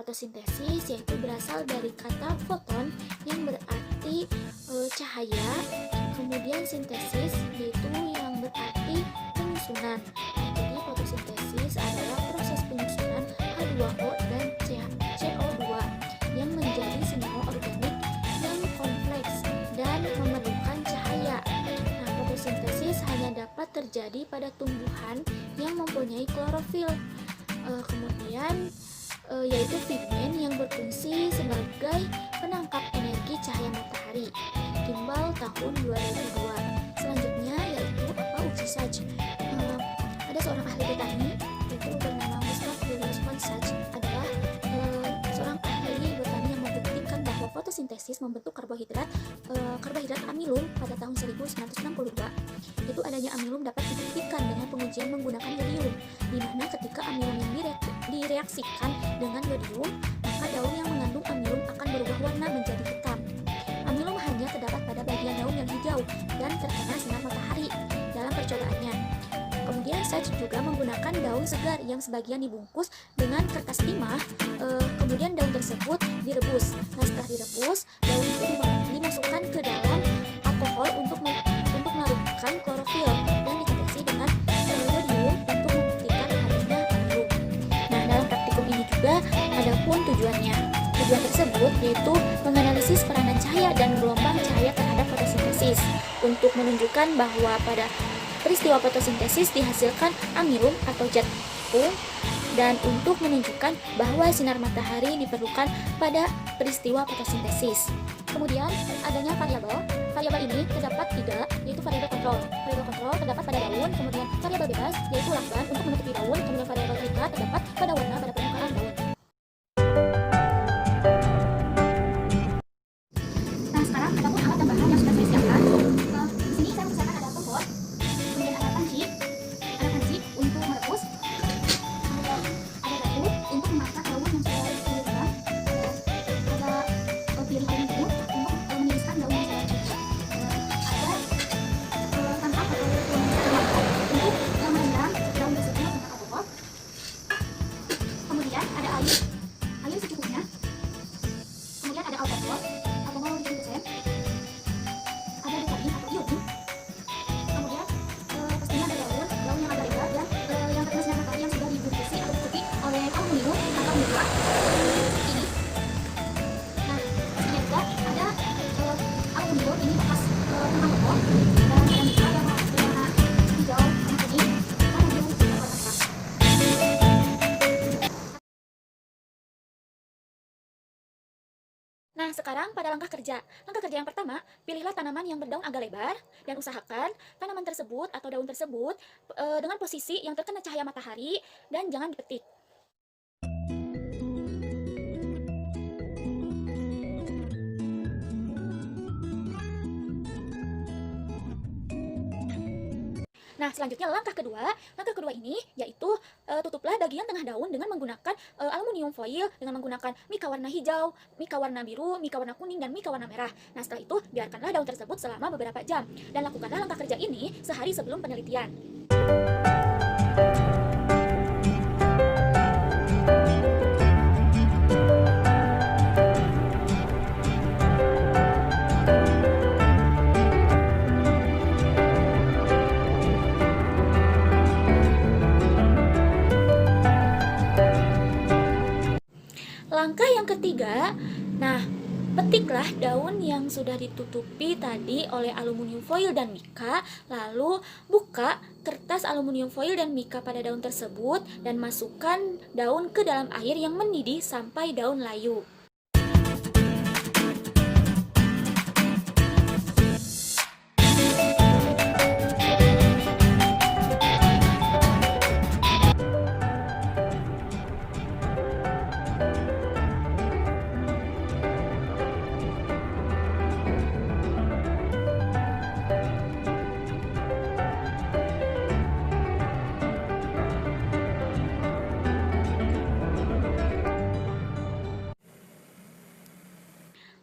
Fotosintesis yaitu berasal dari kata foton yang berarti cahaya, kemudian sintesis yaitu yang berarti penyusunan. Jadi fotosintesis adalah proses penyusunan H2O dan CO2 yang menjadi senyawa organik yang kompleks dan memerlukan cahaya. Nah, fotosintesis hanya dapat terjadi pada tumbuhan yang mempunyai klorofil. Kemudian yaitu pigmen yang berfungsi sebagai penangkap energi cahaya matahari. Kimball tahun 2002. Selanjutnya yaitu apa uji Sachs. Ada seorang ahli botani yaitu bernama Gustav Julius von Sachs, adalah seorang ahli botani yang membuktikan bahwa fotosintesis membentuk karbohidrat amilum pada tahun 1962. Itu adanya amilum dapat dibuktikan dengan pengujian menggunakan yodium, di mana ketika amilum yang direaksikan dengan yodium, maka daun yang mengandung amilum akan berubah warna menjadi hitam. Amilum hanya terdapat pada bagian daun yang hijau dan terkena sinar matahari dalam percobaannya. Kemudian Sachs juga menggunakan daun segar yang sebagian dibungkus dengan kertas timah, kemudian daun tersebut direbus. Nah, setelah direbus, daun itu dimasukkan ke dalam alkohol untuk melarutkan klorofil dan diteteksi dengan yodium untuk membuktikan adanya amilum. Nah, dalam praktikum ini juga ada pun tujuannya. Tujuan tersebut yaitu menganalisis peranan cahaya dan gelombang cahaya terhadap fotosintesis untuk menunjukkan bahwa pada peristiwa fotosintesis dihasilkan amilum atau zat tepung, dan untuk menunjukkan bahwa sinar matahari diperlukan pada peristiwa fotosintesis. Kemudian adanya variabel. Variabel ini terdapat 3, yaitu variabel kontrol. Variabel kontrol terdapat pada daun, kemudian variabel bebas yaitu lakban untuk menutupi daun, kemudian variabel terikat terdapat pada warna pada permukaan daun. Nah, sekarang ada pun alat dan bahan yang sudah saya siapkan. Di sini saya persiapkan ada kompor, kemudian ada panci untuk merebus, kemudian ada batu untuk memasak daun yang sudah direbus, ada piring aluminium untuk meniriskan daun yang sudah direbus, ada tampah atau untuk merendam daun tersebut dengan alkohol, kemudian ada air secukupnya, kemudian ada alkohol 70%, ada betamin atau iodin, kemudian pastinya ada daun yang agak lebar dan yang terkena sinar matahari yang sudah dibungkusi atau ditutupi oleh aluminium atau nilai ini. Nah, pastinya juga ada aluminium ini bekas tentang rokok, dan yang juga yang berwarna hijau sama kuning dan aluminium berwarna merah. Nah, sekarang pada langkah kerja. Langkah kerja yang pertama, pilihlah tanaman yang berdaun agak lebar dan usahakan tanaman tersebut atau daun tersebut dengan posisi yang terkena cahaya matahari dan jangan dipetik. Nah, selanjutnya langkah kedua ini yaitu tutuplah bagian tengah daun dengan menggunakan aluminium foil dengan menggunakan mika warna hijau, mika warna biru, mika warna kuning, dan mika warna merah. Nah, setelah itu biarkanlah daun tersebut selama beberapa jam dan lakukanlah langkah kerja ini sehari sebelum penelitian. Langkah yang ketiga, nah, petiklah daun yang sudah ditutupi tadi oleh aluminium foil dan mika, lalu buka kertas aluminium foil dan mika pada daun tersebut dan masukkan daun ke dalam air yang mendidih sampai daun layu.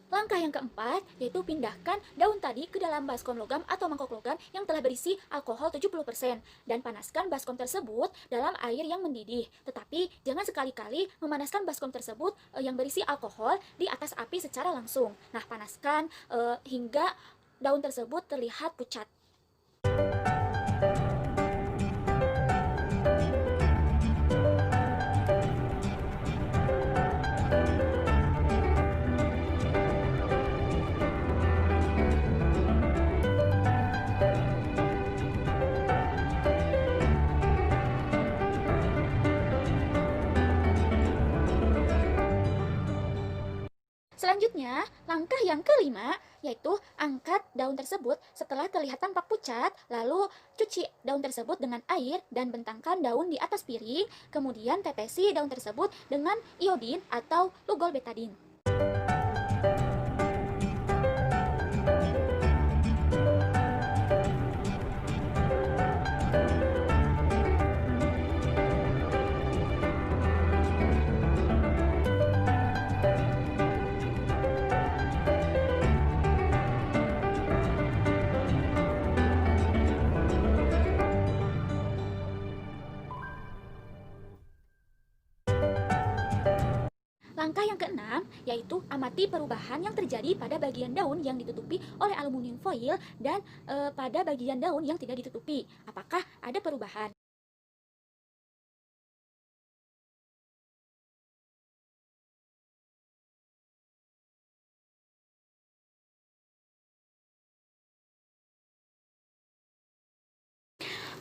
Langkah yang keempat yaitu pindahkan daun tadi ke dalam baskom logam atau mangkok logam yang telah berisi alkohol 70% dan panaskan baskom tersebut dalam air yang mendidih. Tetapi jangan sekali-kali memanaskan baskom tersebut yang berisi alkohol di atas api secara langsung. Nah, panaskan hingga daun tersebut terlihat pucat. Selanjutnya, langkah yang kelima yaitu angkat daun tersebut setelah terlihat tampak pucat, lalu cuci daun tersebut dengan air dan bentangkan daun di atas piring, kemudian tetesi daun tersebut dengan iodin atau lugol betadin. Langkah yang keenam yaitu amati perubahan yang terjadi pada bagian daun yang ditutupi oleh aluminium foil dan pada bagian daun yang tidak ditutupi. Apakah ada perubahan?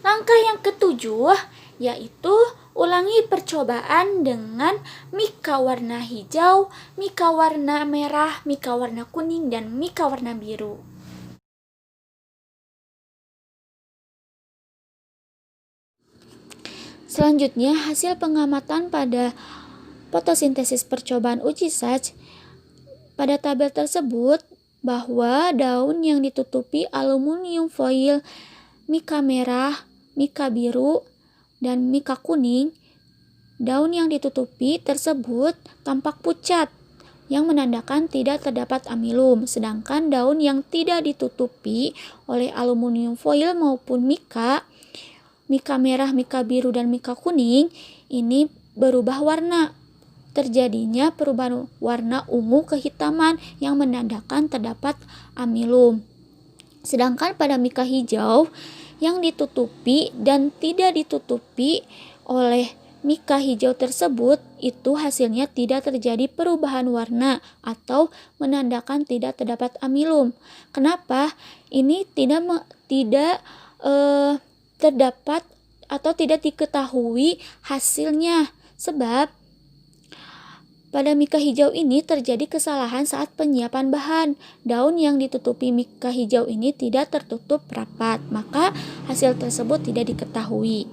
Langkah yang ketujuh yaitu ulangi percobaan dengan mika warna hijau, mika warna merah, mika warna kuning, dan mika warna biru. Selanjutnya, hasil pengamatan pada fotosintesis percobaan uji Sachs. Pada tabel tersebut, bahwa daun yang ditutupi aluminium foil, mika merah, mika biru, dan mika kuning, daun yang ditutupi tersebut tampak pucat, yang menandakan tidak terdapat amilum, sedangkan daun yang tidak ditutupi oleh aluminium foil maupun mika merah, mika biru, dan mika kuning, ini berubah warna. Terjadinya perubahan warna ungu kehitaman yang menandakan terdapat amilum. Sedangkan pada mika hijau yang ditutupi dan tidak ditutupi oleh mika hijau tersebut, itu hasilnya tidak terjadi perubahan warna atau menandakan tidak terdapat amilum. Kenapa? Ini tidak terdapat atau tidak diketahui hasilnya, sebab pada mika hijau ini terjadi kesalahan saat penyiapan bahan. Daun yang ditutupi mika hijau ini tidak tertutup rapat, maka hasil tersebut tidak diketahui.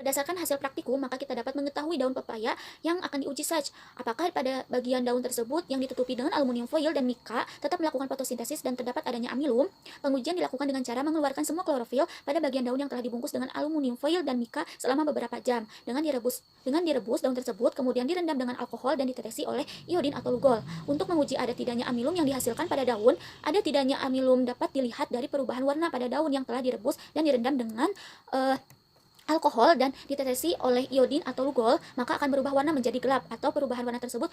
Berdasarkan hasil praktikum, maka kita dapat mengetahui daun pepaya yang akan diuji Sachs. Apakah pada bagian daun tersebut yang ditutupi dengan aluminium foil dan mika tetap melakukan fotosintesis dan terdapat adanya amilum? Pengujian dilakukan dengan cara mengeluarkan semua klorofil pada bagian daun yang telah dibungkus dengan aluminium foil dan mika selama beberapa jam. Dengan direbus daun tersebut kemudian direndam dengan alkohol dan ditetesi oleh iodin atau lugol. Untuk menguji ada tidaknya amilum yang dihasilkan pada daun, ada tidaknya amilum dapat dilihat dari perubahan warna pada daun yang telah direbus dan direndam dengan alkohol dan ditetesi oleh iodin atau lugol, maka akan berubah warna menjadi gelap, atau perubahan warna tersebut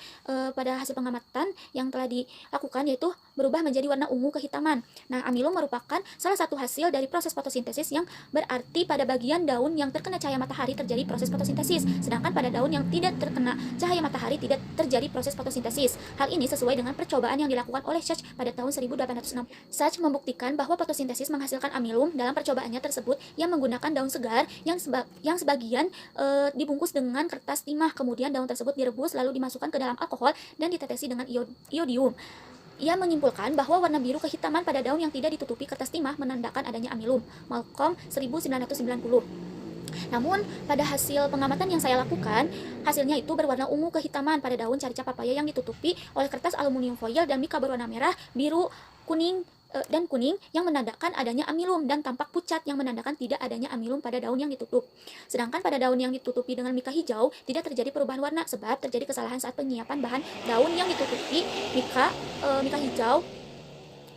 pada hasil pengamatan yang telah dilakukan yaitu berubah menjadi warna ungu kehitaman. Nah, amilum merupakan salah satu hasil dari proses fotosintesis yang berarti pada bagian daun yang terkena cahaya matahari terjadi proses fotosintesis, sedangkan pada daun yang tidak terkena cahaya matahari tidak terjadi proses fotosintesis. Hal ini sesuai dengan percobaan yang dilakukan oleh Sachs pada tahun 1806. Sachs membuktikan bahwa fotosintesis menghasilkan amilum dalam percobaannya tersebut yang menggunakan daun segar yang sebagian dibungkus dengan kertas timah, kemudian daun tersebut direbus lalu dimasukkan ke dalam alkohol dan ditetesi dengan iodium. Ia menyimpulkan bahwa warna biru kehitaman pada daun yang tidak ditutupi kertas timah menandakan adanya amilum. Malcolm 1990. Namun, pada hasil pengamatan yang saya lakukan, hasilnya itu berwarna ungu kehitaman pada daun carica papaya yang ditutupi oleh kertas aluminium foil dan mika berwarna merah, biru, kuning, dan kuning yang menandakan adanya amilum, dan tampak pucat yang menandakan tidak adanya amilum pada daun yang ditutup. Sedangkan pada daun yang ditutupi dengan mika hijau tidak terjadi perubahan warna sebab terjadi kesalahan saat penyiapan bahan daun yang ditutupi mika hijau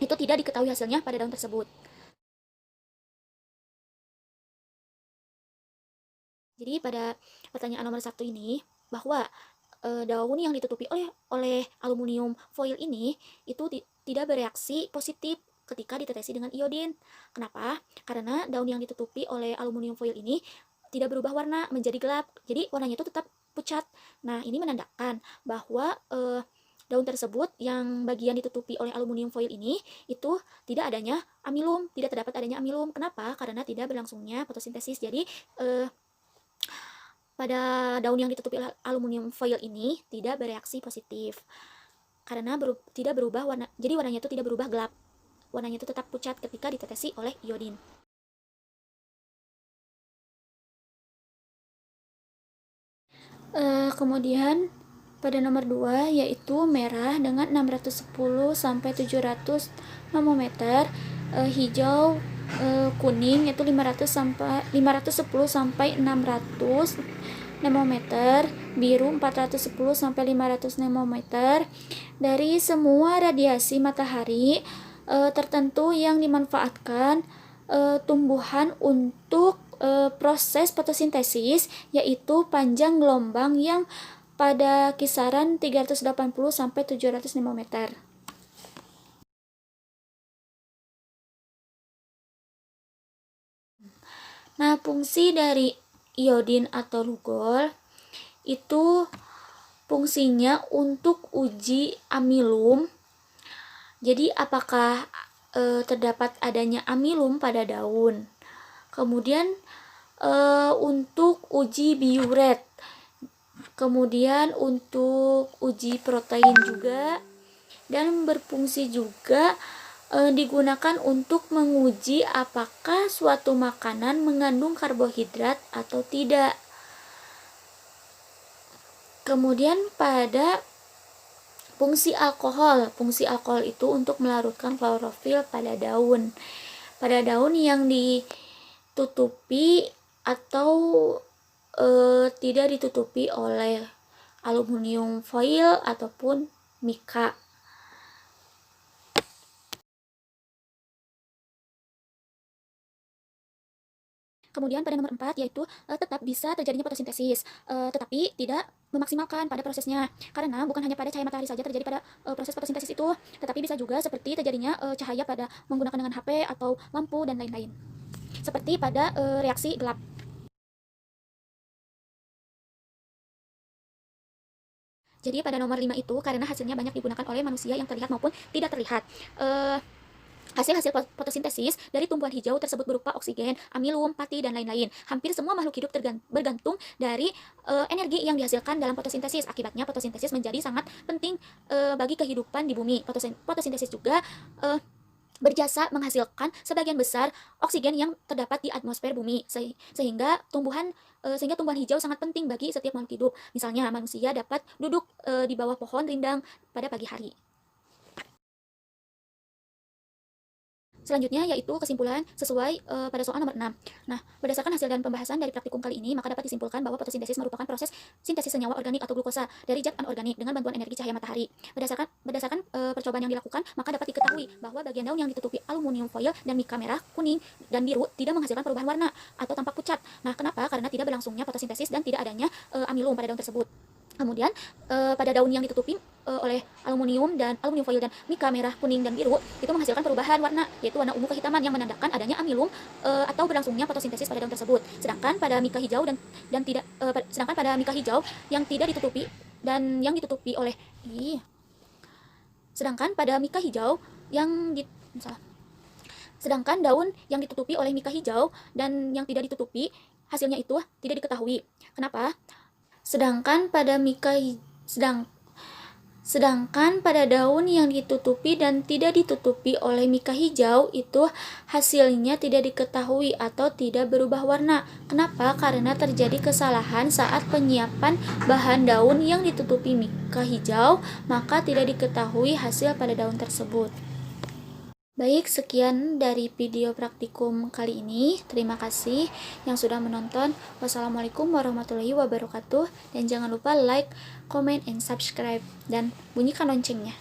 itu tidak diketahui hasilnya pada daun tersebut. Jadi pada pertanyaan nomor 1 ini, bahwa daun yang ditutupi oleh aluminium foil ini itu tidak bereaksi positif ketika ditetesi dengan iodin. Kenapa? Karena daun yang ditutupi oleh aluminium foil ini tidak berubah warna menjadi gelap. Jadi warnanya itu tetap pucat. Nah, ini menandakan bahwa daun tersebut yang bagian ditutupi oleh aluminium foil ini itu tidak adanya amilum, tidak terdapat adanya amilum. Kenapa? Karena tidak berlangsungnya fotosintesis. Jadi pada daun yang ditutupi aluminium foil ini tidak bereaksi positif karena tidak berubah warna, jadi warnanya itu tidak berubah gelap, warnanya itu tetap pucat ketika ditetesi oleh iodin. Kemudian pada nomor 2 yaitu merah dengan 610 sampai 700 nanometer, hijau kuning yaitu 510 sampai 600 nanometer, biru 410 sampai 500 nanometer dari semua radiasi matahari tertentu yang dimanfaatkan tumbuhan untuk proses fotosintesis, yaitu panjang gelombang yang pada kisaran 380 sampai 700 nanometer. Nah, fungsi dari iodin atau lugol itu fungsinya untuk uji amilum. Jadi apakah terdapat adanya amilum pada daun. Kemudian untuk uji biuret, kemudian untuk uji protein juga, dan berfungsi juga digunakan untuk menguji apakah suatu makanan mengandung karbohidrat atau tidak. Kemudian pada fungsi alkohol itu untuk melarutkan klorofil pada daun. Pada daun yang ditutupi atau tidak ditutupi oleh aluminium foil ataupun mika. Kemudian pada nomor 4 yaitu tetap bisa terjadinya fotosintesis, tetapi tidak memaksimalkan pada prosesnya. Karena bukan hanya pada cahaya matahari saja terjadi pada proses fotosintesis itu, tetapi bisa juga seperti terjadinya cahaya pada menggunakan dengan HP atau lampu dan lain-lain. Seperti pada reaksi gelap. Jadi pada nomor 5 itu karena hasilnya banyak digunakan oleh manusia yang terlihat maupun tidak terlihat. Hasil-hasil fotosintesis dari tumbuhan hijau tersebut berupa oksigen, amilum, pati, dan lain-lain. Hampir semua makhluk hidup bergantung dari energi yang dihasilkan dalam fotosintesis. Akibatnya fotosintesis menjadi sangat penting bagi kehidupan di bumi. Fotosintesis juga berjasa menghasilkan sebagian besar oksigen yang terdapat di atmosfer bumi, sehingga tumbuhan hijau sangat penting bagi setiap makhluk hidup. Misalnya manusia dapat duduk di bawah pohon rindang pada pagi hari. Selanjutnya yaitu kesimpulan sesuai pada soal nomor 6. Nah, berdasarkan hasil dan pembahasan dari praktikum kali ini, maka dapat disimpulkan bahwa fotosintesis merupakan proses sintesis senyawa organik atau glukosa dari zat anorganik dengan bantuan energi cahaya matahari. Berdasarkan percobaan yang dilakukan, maka dapat diketahui bahwa bagian daun yang ditutupi aluminium foil dan mika merah, kuning, dan biru tidak menghasilkan perubahan warna atau tampak pucat. Nah, kenapa? Karena tidak berlangsungnya fotosintesis dan tidak adanya amilum pada daun tersebut. Kemudian pada daun yang ditutupi oleh aluminium foil dan mika merah, kuning, dan biru itu menghasilkan perubahan warna, yaitu warna ungu kehitaman yang menandakan adanya amilum atau berlangsungnya fotosintesis pada daun tersebut. Sedangkan pada mika hijau yang tidak ditutupi dan yang ditutupi oleh sedangkan daun yang ditutupi oleh mika hijau dan yang tidak ditutupi hasilnya itu tidak diketahui. Kenapa? Sedangkan pada daun yang ditutupi dan tidak ditutupi oleh mika hijau itu hasilnya tidak diketahui atau tidak berubah warna. Kenapa? Karena terjadi kesalahan saat penyiapan bahan daun yang ditutupi mika hijau, maka tidak diketahui hasil pada daun tersebut. Baik, sekian dari video praktikum kali ini. Terima kasih yang sudah menonton. Wassalamualaikum warahmatullahi wabarakatuh. Dan jangan lupa like, comment, and subscribe. Dan bunyikan loncengnya.